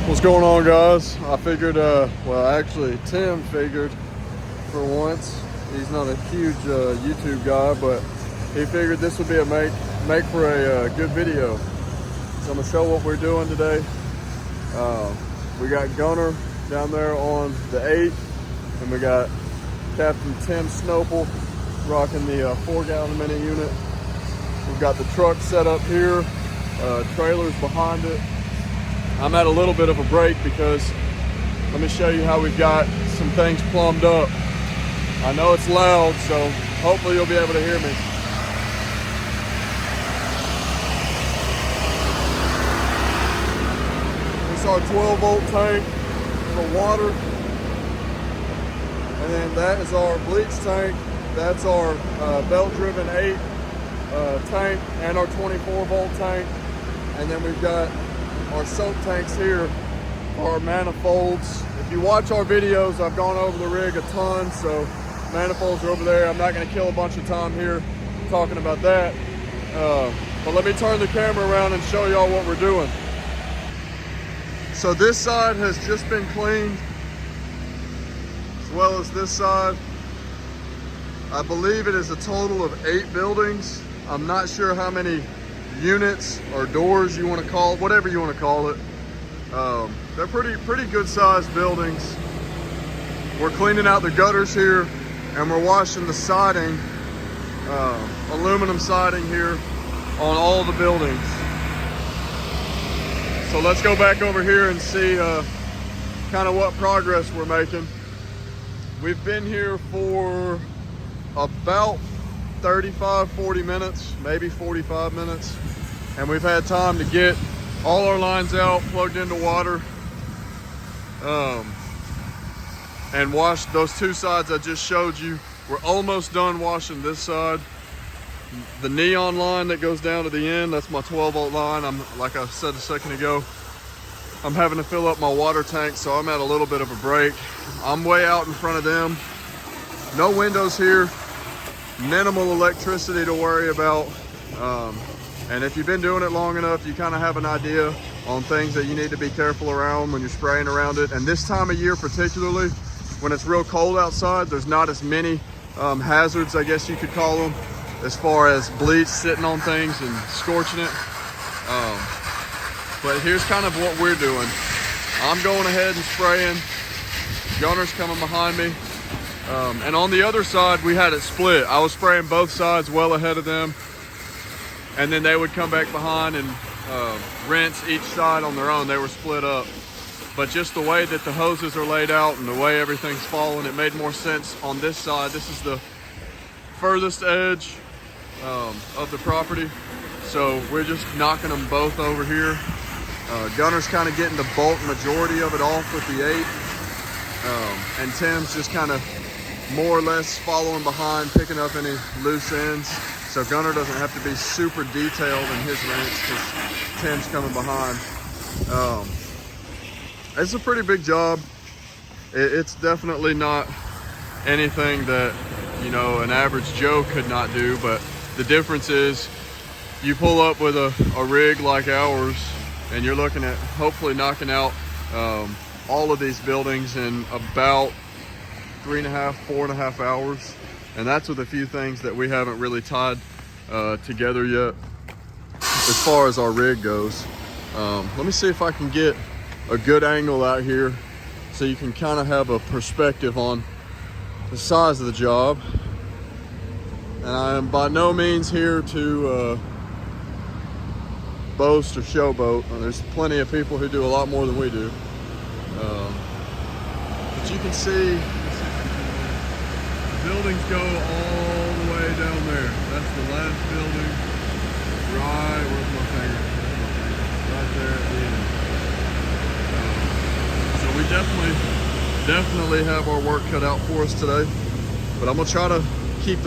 What's going on, guys? I figured, well, actually, Tim figured for once. He's not a huge YouTube guy, but he figured this would be a make for a good video. So I'm gonna show what we're doing today. We got Gunner down there on the 8, and we got Captain Tim Snopel rocking the 4-gallon mini unit. We've got the truck set up here, trailers behind it. I'm at a little bit of a break because let me show you how we've got some things plumbed up. I know it's loud, so hopefully you'll be able to hear me. This is our 12-volt tank for water. And then that is our bleach tank. That's our belt-driven 8 tank and our 24-volt tank. And then we've got our soak tanks here for our manifolds. If you watch our videos, I've gone over the rig a ton, so manifolds are over there. I'm not going to kill a bunch of time here talking about that. But let me turn the camera around and show y'all what we're doing. So this side has just been cleaned, as well as this side. I believe it is a total of 8 buildings. I'm not sure how many units or doors you want to call it, whatever you want to call it. They're pretty good sized buildings. We're cleaning out the gutters here, and we're washing the siding, aluminum siding here on all the buildings. So let's go back over here and see kind of what progress we're making. We've been here for about 35-40 minutes, maybe 45 minutes, and we've had time to get all our lines out, plugged into water, and wash those 2 sides I just showed you. We're almost done washing this side. The neon line that goes down to the end, that's my 12-volt line. Like I said a second ago, I'm having to fill up my water tank, so I'm at a little bit of a break. I'm way out in front of them. No windows here. Minimal electricity to worry about, and if you've been doing it long enough, you kind of have an idea on things that you need to be careful around when you're spraying around it. And this time of year particularly, when it's real cold outside, there's not as many hazards, I guess you could call them, as far as bleach sitting on things and scorching it. But here's kind of what we're doing. I'm going ahead and spraying. Gunner's coming behind me. And on the other side, we had it split. I was spraying both sides well ahead of them, and then they would come back behind and rinse each side on their own. They were split up. But just the way that the hoses are laid out and the way everything's falling, it made more sense on this side. This is the furthest edge of the property, so we're just knocking them both over here. Gunner's kind of getting the bulk majority of it off with the 8, and Tim's just kind of more or less following behind, picking up any loose ends. So Gunner doesn't have to be super detailed in his rinse because Tim's coming behind. It's a pretty big job. It's definitely not anything that, you know, an average Joe could not do, but the difference is you pull up with a rig like ours and you're looking at hopefully knocking out all of these buildings in about 3.5–4.5 hours, and that's with a few things that we haven't really tied together yet as far as our rig goes. Let me see if I can get a good angle out here so you can kind of have a perspective on the size of the job. And I am by no means here to boast or showboat. There's plenty of people who do a lot more than we do. But you can see buildings go all the way down there. That's the last building. Right, where's my finger? Right there at the end. So we definitely have our work cut out for us today. But I'm gonna try to keep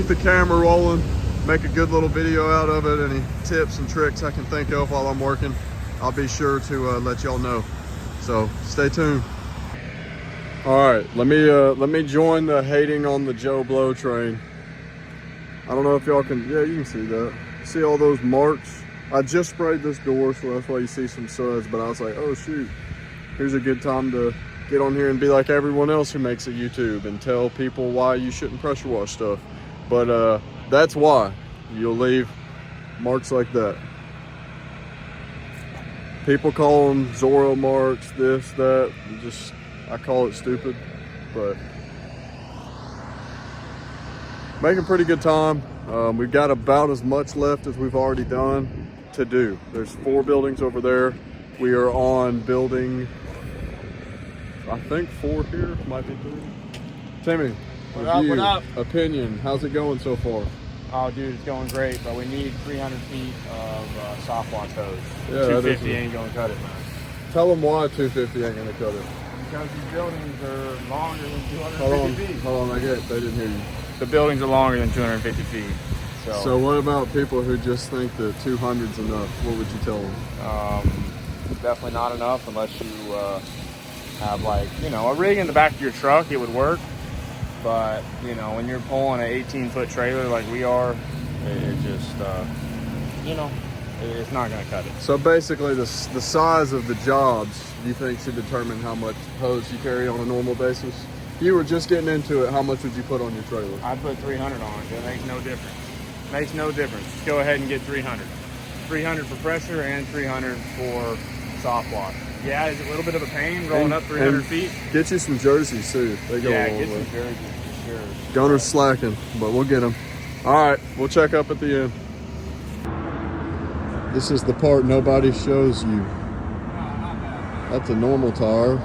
the camera rolling, make a good little video out of it. Any tips and tricks I can think of while I'm working, I'll be sure to let y'all know. So stay tuned. All right, let me join the hating on the Joe Blow train. I don't know if y'all can, yeah, you can see that. See all those marks I just sprayed this door, so that's why you see some suds, but I was like, oh shoot, here's a good time to get on here and be like everyone else who makes a YouTube and tell people why you shouldn't pressure wash stuff. But that's why you'll leave marks like that. People call them Zorro marks, this, that, I call it stupid, but making pretty good time. We've got about as much left as we've already done to do. There's 4 buildings over there. We are on building, I think 4 here, might be 3. Timmy, what up? Opinion, how's it going so far? Oh, dude, it's going great, but we need 300 feet of soft wash hose. Yeah, 250 ain't gonna cut it, man. Tell them why 250 ain't gonna cut it. Because these buildings are longer than 250 feet. Hold on, they didn't hear you. The buildings are longer than 250 feet. So what about people who just think that 200's enough? What would you tell them? Definitely not enough unless you have, like, you know, a rig in the back of your truck. It would work. But, you know, when you're pulling an 18-foot trailer like we are, it just, you know, it's not going to cut it. So basically the size of the jobs you think should determine how much hose you carry on a normal basis? If you were just getting into it, how much would you put on your trailer? I'd put 300 on it. It makes no difference. Makes no difference. Just go ahead and get 300. 300 for pressure and 300 for soft wash. Yeah, it's a little bit of a pain rolling up 300 feet. Get you some jerseys too. They go a long way. Some jerseys for sure. Gunner's slacking, but we'll get them. All right, we'll check up at the end. This is the part nobody shows you. That's a normal tire.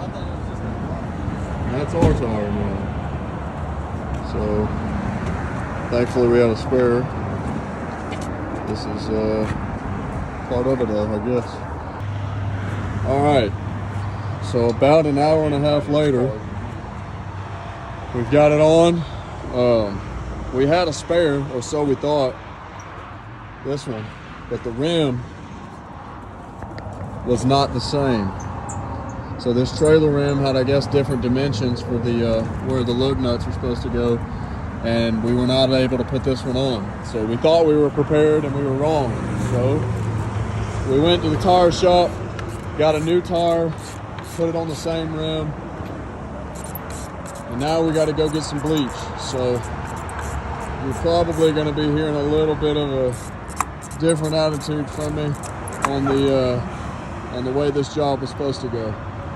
And that's our tire now. So, thankfully we had a spare. This is part of it though, I guess. All right, so about an hour and a half later, we've got it on. We had a spare, or so we thought, this one, but the rim was not the same. So this trailer rim had, I guess, different dimensions for the where the lug nuts are supposed to go, and we were not able to put this one on. So we thought we were prepared and we were wrong. So we went to the tire shop, got a new tire, put it on the same rim, and now we got to go get some bleach. So you're probably going to be hearing a little bit of a different attitude from me on the way this job was supposed to go.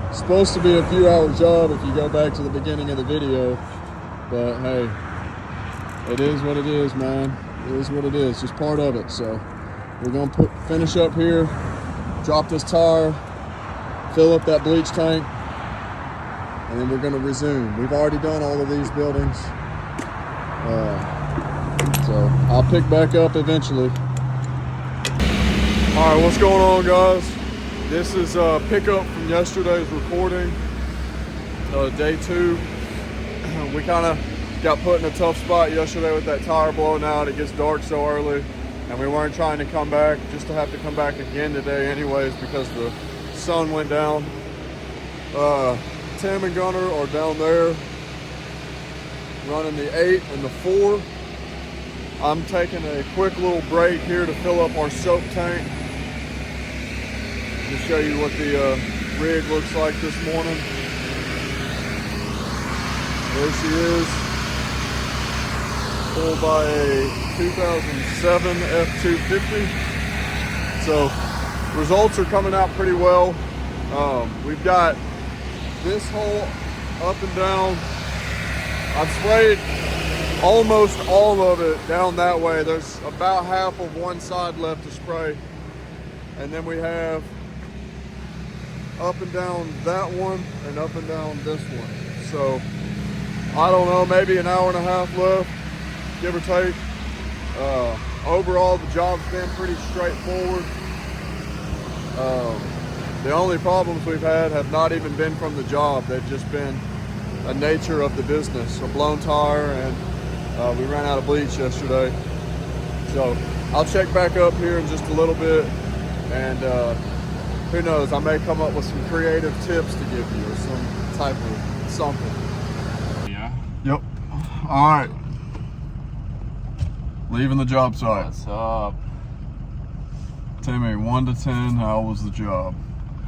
It's supposed to be a few hour job if you go back to the beginning of the video, but hey, it is what it is, man. It is what it is, just part of it. So we're going to finish up here, drop this tire, fill up that bleach tank, and then we're going to resume. We've already done all of these buildings, so I'll pick back up eventually. All right, what's going on, guys? This is a pickup from yesterday's recording, day 2. We kind of got put in a tough spot yesterday with that tire blowing out. It gets dark so early, and we weren't trying to come back just to have to come back again today anyways because the sun went down. Tim and Gunner are down there running the 8 and the 4. I'm taking a quick little break here to fill up our soap tank. To show you what the rig looks like this morning. There she is, pulled by a 2007 F250. So results are coming out pretty well. We've got this hole up and down. I've sprayed almost all of it down that way. There's about half of one side left to spray. And then we have up and down that one and up and down this one. So I don't know, maybe an hour and a half left, give or take. Overall, the job's been pretty straightforward. The only problems we've had have not even been from the job. They've just been a nature of the business. A blown tire, and we ran out of bleach yesterday. So I'll check back up here in just a little bit, and who knows, I may come up with some creative tips to give you or some type of something. Yeah? Yep. All right. Leaving the job site. What's up? Timmy, 1 to 10, how was the job?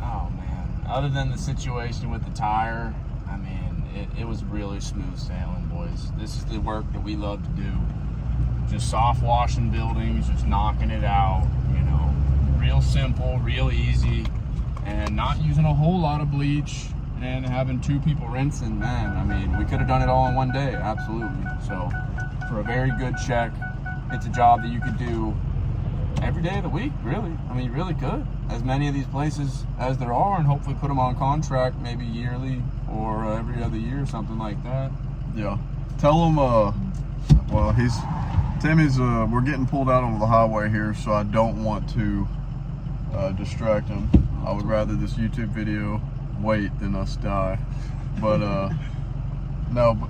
Oh man, other than the situation with the tire, I mean, it was really smooth sailing, boys. This is the work that we love to do. Just soft washing buildings, just knocking it out, you know, real simple, real easy, and not using a whole lot of bleach and having 2 people rinsing. Man, I mean, we could have done it all in one day, absolutely. So for a very good check, it's a job that you could do every day of the week, really. I mean, you really could. As many of these places as there are, and hopefully put them on contract, maybe yearly or every other year, something like that. Yeah. Tell them, well, Timmy's, we're getting pulled out onto the highway here, so I don't want to distract him. I would rather this YouTube video wait than us die. But, no, but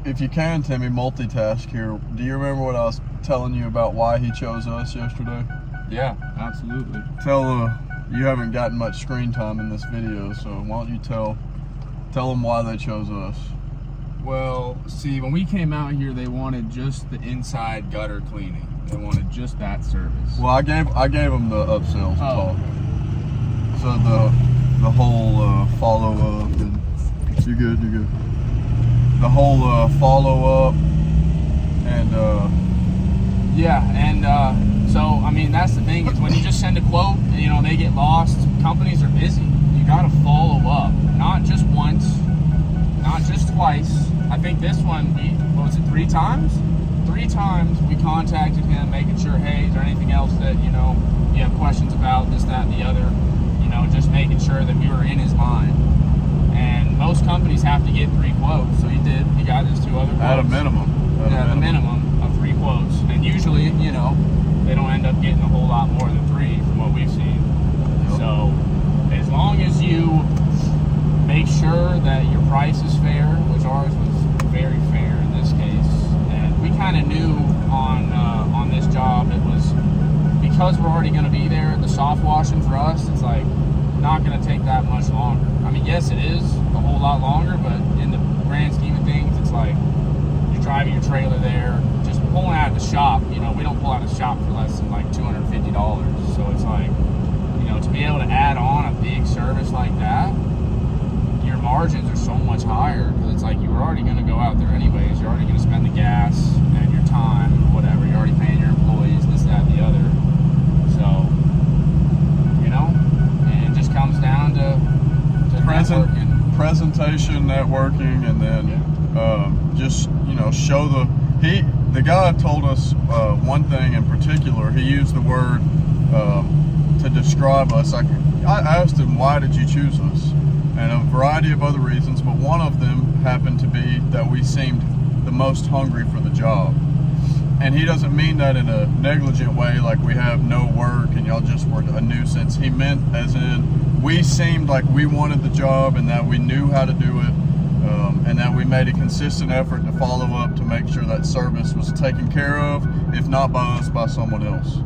if you can, Timmy, multitask here. Do you remember what I was telling you about why he chose us yesterday? Yeah, absolutely. You haven't gotten much screen time in this video, so why don't you tell them why they chose us? Well, see, when we came out here, they wanted just the inside gutter cleaning. They wanted just that service. Well, I gave them the upsales talk. So the whole follow up and you're good. The whole follow up and yeah, and so I mean that's the thing is when you just send a quote, you know, they get lost. Companies are busy. You got to follow up, not just once, not just twice. I think this one, what was it, 3 times? 3 times we contacted him, making sure, hey, is there anything else that, you know, you have questions about, this, that, and the other, you know, just making sure that we were in his mind. And most companies have to get 3 quotes, so he did. He got his 2 other quotes. At a minimum. At a minimum of 3 quotes. And usually, you know, they don't end up getting a whole lot more than 3 from what we've seen. Yep. So as long as you make sure that your price is fair, which ours was very fair in this case, and we kind of knew on this job it was because we're already going to be there. The soft washing for us, it's like not going to take that much longer. I mean, yes, it is a whole lot longer, but in the grand scheme of things, it's like you're driving your trailer there, just pulling out of the shop. You know, we don't pull out of the shop for less than like $250. So it's like, you know, to be able to add on a big service like that, your margins are so much higher because it's like you were already going to go out there anyways. You're already going to spend the gas and your time, whatever. You're already paying your employees, this, that, and the other. So, you know, and it just comes down to networking. Presentation, networking, and then just, you know, show the guy told us one thing in particular. He used the word to describe us. I asked him, why did you choose us? And a variety of other reasons, but one of them happened to be that we seemed the most hungry for the job. And he doesn't mean that in a negligent way, like we have no work and y'all just were a nuisance. He meant as in we seemed like we wanted the job and that we knew how to do it, and that we made a consistent effort to follow up to make sure that service was taken care of, if not by us, by someone else.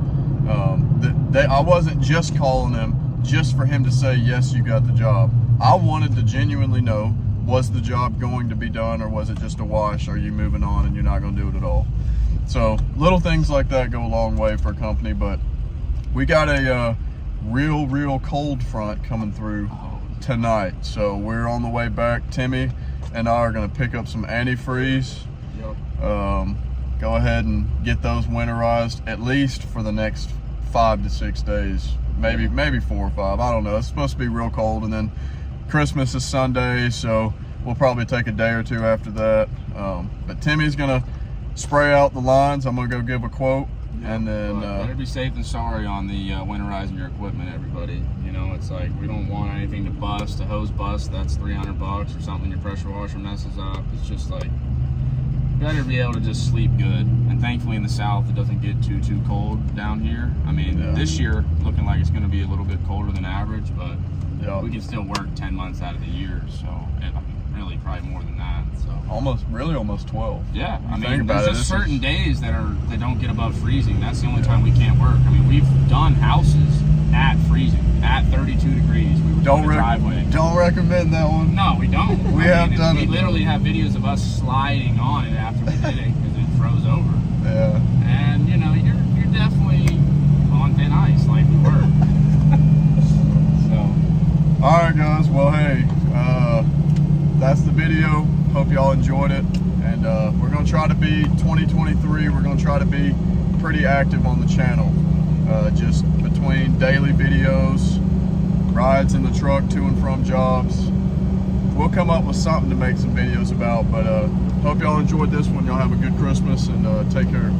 I wasn't just calling him just for him to say, yes, you got the job. I wanted to genuinely know, was the job going to be done, or was it just a wash? Are you moving on and you're not going to do it at all? So little things like that go a long way for a company. But we got a real cold front coming through tonight, so we're on the way back. Timmy and I are going to pick up some antifreeze. Yep. Go ahead and get those winterized at least for the next 5 to 6 days, maybe 4 or 5. I don't know. It's supposed to be real cold, and then Christmas is Sunday, so we'll probably take a day or 2 after that. But Timmy's gonna spray out the lines. I'm gonna go give a quote, and then better be safe than sorry on the winterizing your equipment, everybody. You know, it's like we don't want anything to bust. A hose bust, that's $300, or something your pressure washer messes up. It's just like better be able to just sleep good. And thankfully in the south it doesn't get too cold down here. I mean, this year looking like it's going to be a little bit colder than average, but we can still work 10 months out of the year, so really probably more than that. So almost 12. Yeah, I mean, there's just certain days that don't get above freezing. That's the only time we can't work. I mean, we've done houses at freezing, at 32 degrees. We were doing a driveway. Don't recommend that one. No, we don't. We literally have videos of us sliding on it after we did it because it froze over. Yeah. And you know, you're definitely on thin nice, like we were. So. All right, guys. Well, hey, that's the video. Hope y'all enjoyed it. And we're gonna try to be 2023. We're gonna try to be pretty active on the channel. Just between daily videos, rides in the truck to and from jobs. We'll come up with something to make some videos about. But hope y'all enjoyed this one. Y'all have a good Christmas and take care.